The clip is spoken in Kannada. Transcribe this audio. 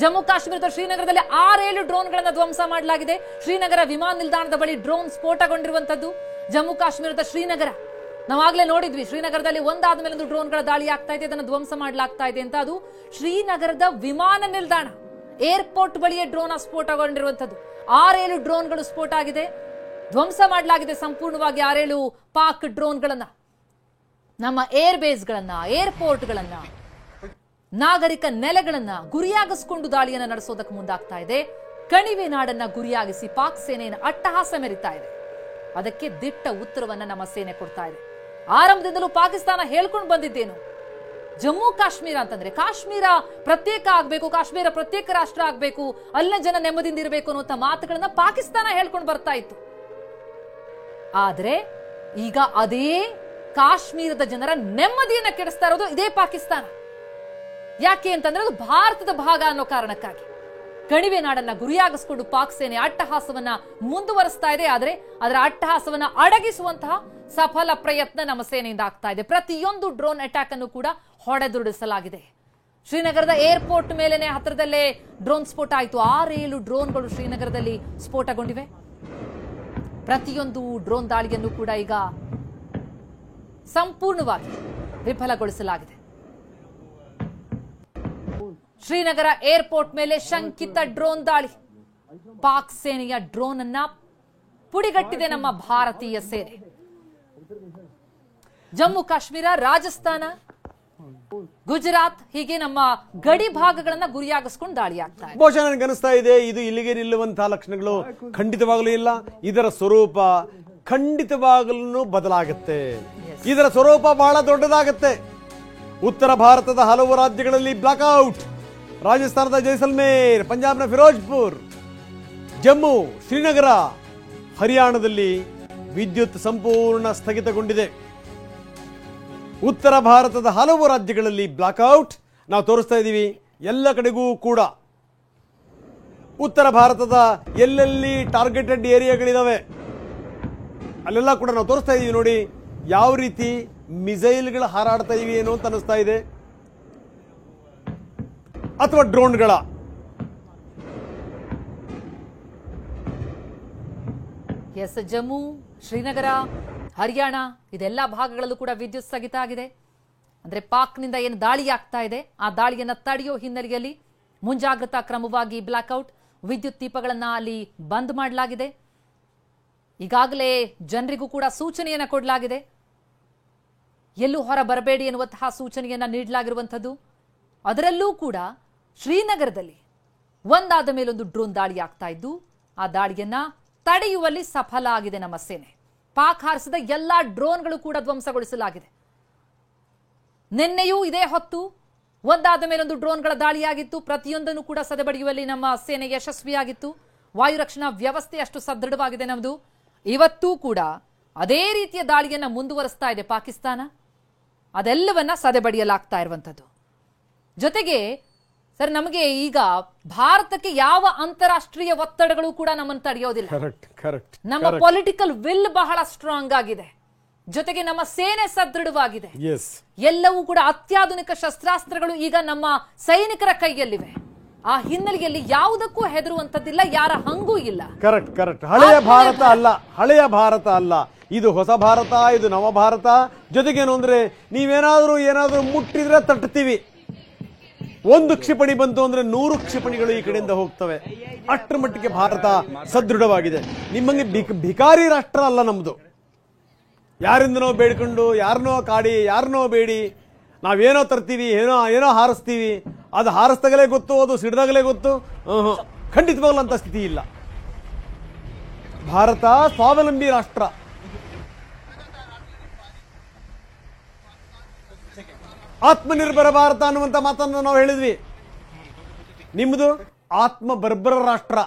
ಜಮ್ಮು ಕಾಶ್ಮೀರದ ಶ್ರೀನಗರದಲ್ಲಿ 6-7 ಡ್ರೋನ್ಗಳನ್ನ ಧ್ವಂಸ ಮಾಡಲಾಗಿದೆ. ಶ್ರೀನಗರ ವಿಮಾನ ನಿಲ್ದಾಣದ ಬಳಿ ಡ್ರೋನ್ ಸ್ಫೋಟಗೊಂಡಿರುವಂತದ್ದು. ಜಮ್ಮು ಕಾಶ್ಮೀರದ ಶ್ರೀನಗರ ನಾವಾಗ್ಲೇ ನೋಡಿದ್ವಿ, ಶ್ರೀನಗರದಲ್ಲಿ ಒಂದಾದ ಮೇಲೆ ಒಂದು ಡ್ರೋನ್ಗಳ ದಾಳಿ ಆಗ್ತಾ ಇದೆ, ಅದನ್ನು ಧ್ವಂಸ ಮಾಡಲಾಗ್ತಾ ಇದೆ ಅಂತ. ಅದು ಶ್ರೀನಗರದ ವಿಮಾನ ನಿಲ್ದಾಣ, ಏರ್ಪೋರ್ಟ್ ಬಳಿಯೇ ಡ್ರೋನ್ ಸ್ಫೋಟಗೊಂಡಿರುವಂತದ್ದು. 6-7 ಡ್ರೋನ್ಗಳು ಸ್ಫೋಟ ಆಗಿದೆ, ಧ್ವಂಸ ಮಾಡಲಾಗಿದೆ ಸಂಪೂರ್ಣವಾಗಿ 6-7 ಪಾಕ್ ಡ್ರೋನ್ಗಳನ್ನ. ನಮ್ಮ ಏರ್ ಬೇಸ್ಗಳನ್ನ, ಏರ್ಪೋರ್ಟ್ಗಳನ್ನ, ನಾಗರಿಕ ನೆಲೆಗಳನ್ನ ಗುರಿಯಾಗಿಸಿಕೊಂಡು ದಾಳಿಯನ್ನು ನಡೆಸೋದಕ್ಕೆ ಮುಂದಾಗ್ತಾ ಇದೆ. ಕಣಿವೆ ನಾಡನ್ನ ಗುರಿಯಾಗಿಸಿ ಪಾಕ್ ಸೇನೆಯನ್ನು ಅಟ್ಟಹಾಸ ಮೆರಿತಾ ಇದೆ. ಅದಕ್ಕೆ ದಿಟ್ಟ ಉತ್ತರವನ್ನ ನಮ್ಮ ಸೇನೆ ಕೊಡ್ತಾ ಇದೆ. ಆರಂಭದಿಂದಲೂ ಪಾಕಿಸ್ತಾನ ಹೇಳ್ಕೊಂಡು ಬಂದಿದ್ದೇನು, ಜಮ್ಮು ಕಾಶ್ಮೀರ ಅಂತಂದ್ರೆ ಕಾಶ್ಮೀರ ಪ್ರತ್ಯೇಕ ಆಗ್ಬೇಕು, ಕಾಶ್ಮೀರ ಪ್ರತ್ಯೇಕ ರಾಷ್ಟ್ರ ಆಗ್ಬೇಕು, ಅಲ್ಲಿನ ಜನ ನೆಮ್ಮದಿಯಿಂದ ಇರಬೇಕು ಅನ್ನುವಂತ ಮಾತುಗಳನ್ನ ಪಾಕಿಸ್ತಾನ ಹೇಳ್ಕೊಂಡು ಬರ್ತಾ ಇತ್ತು. ಆದ್ರೆ ಈಗ ಅದೇ ಕಾಶ್ಮೀರದ ಜನರ ನೆಮ್ಮದಿಯನ್ನ ಕೆಡಿಸ್ತಾ ಇರೋದು ಇದೇ ಪಾಕಿಸ್ತಾನ. ಯಾಕೆ ಅಂತಂದ್ರೆ ಅದು ಭಾರತದ ಭಾಗ ಅನ್ನೋ ಕಾರಣಕ್ಕಾಗಿ ಕಣಿವೆ ನಾಡನ್ನ ಗುರಿಯಾಗಿಸಿಕೊಂಡು ಪಾಕ್ ಸೇನೆ ಅಟ್ಟಹಾಸವನ್ನ ಮುಂದುವರಿಸ್ತಾ ಇದೆ. ಆದ್ರೆ ಅದರ ಅಟ್ಟಹಾಸವನ್ನ ಅಡಗಿಸುವಂತಹ ಸಫಲ ಪ್ರಯತ್ನ ನಮ್ಮ ಸೇನೆಯಿಂದ ಆಗ್ತಾ ಇದೆ. ಪ್ರತಿಯೊಂದು ಡ್ರೋನ್ ಅಟ್ಯಾಕ್ ಅನ್ನು ಕೂಡ ಹೊಡೆದುರುಳಿಸಲಾಗಿದೆ. ಶ್ರೀನಗರದ ಏರ್ಪೋರ್ಟ್ ಮೇಲೆನೆ ಹತ್ತಿರದಲ್ಲೇ ಡ್ರೋನ್ ಸ್ಫೋಟ ಆಯಿತು. 6-7 ಡ್ರೋನ್ಗಳು ಶ್ರೀನಗರದಲ್ಲಿ ಸ್ಫೋಟಗೊಂಡಿವೆ. ಪ್ರತಿಯೊಂದು ಡ್ರೋನ್ ದಾಳಿಯನ್ನು ಕೂಡ ಈಗ ಸಂಪೂರ್ಣವಾಗಿ ವಿಫಲಗೊಳಿಸಲಾಗಿದೆ. ಶ್ರೀನಗರ ಏರ್ಪೋರ್ಟ್ ಮೇಲೆ ಶಂಕಿತ ಡ್ರೋನ್ ದಾಳಿ. ಪಾಕ್ ಸೇನೆಯ ಡ್ರೋನ್ ಅನ್ನ ಪುಡಿಗಟ್ಟಿದೆ ನಮ್ಮ ಭಾರತೀಯ ಸೇನೆ. ಜಮ್ಮು ಕಾಶ್ಮೀರ, ರಾಜಸ್ಥಾನ, ಗುಜರಾತ್ ಹೀಗೆ ನಮ್ಮ ಗಡಿ ಭಾಗಗಳನ್ನ ಗುರಿಯಾಗಿಸ್ಕೊಂಡು ದಾಳಿ ಆಗ್ತಾ ಇದೆ. ಬಹುಶಃ ನನಗೆ ಅನಿಸ್ತಾ ಇದೆ ಇದು ಇಲ್ಲಿಗೆ ನಿಲ್ಲುವಂತಹ ಲಕ್ಷಣಗಳು ಖಂಡಿತವಾಗಲೂ ಇಲ್ಲ. ಇದರ ಸ್ವರೂಪ ಖಂಡಿತವಾಗಲೂ ಬದಲಾಗುತ್ತೆ. ಇದರ ಸ್ವರೂಪ ಬಹಳ ದೊಡ್ಡದಾಗುತ್ತೆ. ಉತ್ತರ ಭಾರತದ ಹಲವು ರಾಜ್ಯಗಳಲ್ಲಿ ಬ್ಲಾಕ್ಔಟ್, ರಾಜಸ್ಥಾನದ ಜೈಸಲ್ಮೇರ್, ಪಂಜಾಬ್ನ ಫಿರೋಜ್ಪುರ್, ಜಮ್ಮು, ಶ್ರೀನಗರ, ಹರಿಯಾಣದಲ್ಲಿ ವಿದ್ಯುತ್ ಸಂಪೂರ್ಣ ಸ್ಥಗಿತಗೊಂಡಿದೆ. ಉತ್ತರ ಭಾರತದ ಹಲವು ರಾಜ್ಯಗಳಲ್ಲಿ ಬ್ಲಾಕ್ಔಟ್ ನಾವು ತೋರಿಸ್ತಾ ಇದ್ದೀವಿ. ಎಲ್ಲ ಕಡೆಗೂ ಕೂಡ ಉತ್ತರ ಭಾರತದ ಎಲ್ಲೆಲ್ಲಿ ಟಾರ್ಗೆಟೆಡ್ ಏರಿಯಾಗಳಿದಾವೆ ಅಲ್ಲೆಲ್ಲ ಕೂಡ ನಾವು ತೋರಿಸ್ತಾ ಇದ್ದೀವಿ. ನೋಡಿ ಯಾವ ರೀತಿ ಮಿಸೈಲ್ಗಳು ಹಾರಾಡ್ತಾ ಇವೆ ಏನೋ ಅಂತ ಅನಿಸ್ತಾ ಇದೆ, ಅಥವಾ ಡ್ರೋನ್ಗಳ. ಎಸ್, ಜಮ್ಮು, ಶ್ರೀನಗರ, ಹರಿಯಾಣ ಇದೆಲ್ಲ ಭಾಗಗಳಲ್ಲೂ ಕೂಡ ವಿದ್ಯುತ್ ಸ್ಥಗಿತ ಆಗಿದೆ. ಅಂದ್ರೆ ಪಾಕ್ನಿಂದ ಏನು ದಾಳಿ ಆಗ್ತಾ ಇದೆ ಆ ದಾಳಿಯನ್ನ ತಡೆಯೋ ಹಿನ್ನೆಲೆಯಲ್ಲಿ ಮುಂಜಾಗ್ರತಾ ಕ್ರಮವಾಗಿ ಬ್ಲಾಕ್ಔಟ್, ವಿದ್ಯುತ್ ದೀಪಗಳನ್ನ ಅಲ್ಲಿ ಬಂದ್ ಮಾಡಲಾಗಿದೆ. ಈಗಾಗಲೇ ಜನರಿಗೂ ಕೂಡ ಸೂಚನೆಯನ್ನ ಕೊಡಲಾಗಿದೆ, ಎಲ್ಲೂ ಹೊರ ಬರಬೇಡಿ ಎನ್ನುವಂತಹ ಸೂಚನೆಯನ್ನ ನೀಡಲಾಗಿರುವಂಥದ್ದು. ಅದರಲ್ಲೂ ಕೂಡ ಶ್ರೀನಗರದಲ್ಲಿ ಒಂದಾದ ಮೇಲೊಂದು ಡ್ರೋನ್ ದಾಳಿ ಆಗ್ತಾ ಇದ್ದು ಆ ದಾಳಿಯನ್ನ ತಡೆಯುವಲ್ಲಿ ಸಫಲ ಆಗಿದೆ ನಮ್ಮ ಸೇನೆ. ಪಾಕ್ ಹಾರಿಸಿದ ಎಲ್ಲಾ ಡ್ರೋನ್ಗಳು ಕೂಡ ಧ್ವಂಸಗೊಳಿಸಲಾಗಿದೆ. ನಿನ್ನೆಯೂ ಇದೇ ಹೊತ್ತು ಒಂದಾದ ಮೇಲೊಂದು ಡ್ರೋನ್ಗಳ ದಾಳಿಯಾಗಿತ್ತು. ಪ್ರತಿಯೊಂದನ್ನು ಕೂಡ ಸದೆಬಡಿಯುವಲ್ಲಿ ನಮ್ಮ ಸೇನೆ ಯಶಸ್ವಿಯಾಗಿತ್ತು. ವಾಯು ರಕ್ಷಣಾ ವ್ಯವಸ್ಥೆ ಅಷ್ಟು ಸದೃಢವಾಗಿದೆ ನಮ್ಮದು. ಇವತ್ತೂ ಕೂಡ ಅದೇ ರೀತಿಯ ದಾಳಿಯನ್ನ ಮುಂದುವರಿಸ್ತಾ ಇದೆ ಪಾಕಿಸ್ತಾನ. ಅದೆಲ್ಲವನ್ನ ಸದೆಬಡಿಯಲಾಗ್ತಾ ಇರುವಂತದ್ದು. ಜೊತೆಗೆ ಸರ್, ನಮಗೆ ಈಗ ಭಾರತಕ್ಕೆ ಯಾವ ಅಂತಾರಾಷ್ಟ್ರೀಯ ಒತ್ತಡಗಳು ಕೂಡ ನಮ್ಮನ್ನು ತಡೆಯೋದಿಲ್ಲ. ನಮ್ಮ ಪೊಲಿಟಿಕಲ್ ವಿಲ್ ಬಹಳ ಸ್ಟ್ರಾಂಗ್ ಆಗಿದೆ. ಜೊತೆಗೆ ನಮ್ಮ ಸೇನೆ ಸದೃಢವಾಗಿದೆ. ಎಲ್ಲವೂ ಕೂಡ ಅತ್ಯಾಧುನಿಕ ಶಸ್ತ್ರಾಸ್ತ್ರಗಳು ಈಗ ನಮ್ಮ ಸೈನಿಕರ ಕೈಯಲ್ಲಿವೆ. ಆ ಹಿನ್ನೆಲೆಯಲ್ಲಿ ಯಾವುದಕ್ಕೂ ಹೆದರುವಂತದ್ದಿಲ್ಲ, ಯಾರ ಹಂಗೂ ಇಲ್ಲ. ಕರೆಕ್ಟ್. ಹಳೆಯ ಭಾರತ ಅಲ್ಲ, ಹಳೆಯ ಭಾರತ ಅಲ್ಲ, ಇದು ಹೊಸ ಭಾರತ, ಇದು ನವ ಭಾರತ. ಜೊತೆಗೇನು ಅಂದ್ರೆ ಏನಾದ್ರೂ ಮುಟ್ಟಿದ್ರೆ ತಟ್ಟುತ್ತೀವಿ. ಒಂದು ಕ್ಷಿಪಣಿ ಬಂತು ಅಂದ್ರೆ 100 ಕ್ಷಿಪಣಿಗಳು ಈ ಕಡೆಯಿಂದ ಹೋಗ್ತವೆ. ಅಷ್ಟರ ಮಟ್ಟಿಗೆ ಭಾರತ ಸದೃಢವಾಗಿದೆ. ನಿಮ್ಮಂಗೆ ಭಿಕಾರಿ ರಾಷ್ಟ್ರ ಅಲ್ಲ ನಮ್ದು. ಯಾರಿಂದನೋ ಬೇಡ್ಕೊಂಡು, ಯಾರನ್ನೋ ಕಾಡಿ, ಯಾರನ್ನೋ ಬೇಡಿ ನಾವೇನೋ ತರ್ತೀವಿ, ಏನೋ ಹಾರಿಸ್ತೀವಿ. ಅದು ಹಾರಿಸ್ದಾಗಲೇ ಗೊತ್ತು, ಅದು ಸಿಡ್ದಾಗಲೇ ಗೊತ್ತು. ಖಂಡಿತವಾಗ್ಲೂ ಅಂತ ಸ್ಥಿತಿ ಇಲ್ಲ. ಭಾರತ ಸ್ವಾವಲಂಬಿ ರಾಷ್ಟ್ರ. ಆತ್ಮನಿರ್ಭರ ಭಾರತ ಅನ್ನುವಂಥ ಮಾತನ್ನು ನಾವು ಹೇಳಿದ್ವಿ. ನಿಮ್ಮದು ಆತ್ಮಬರ್ಬರ ರಾಷ್ಟ್ರ.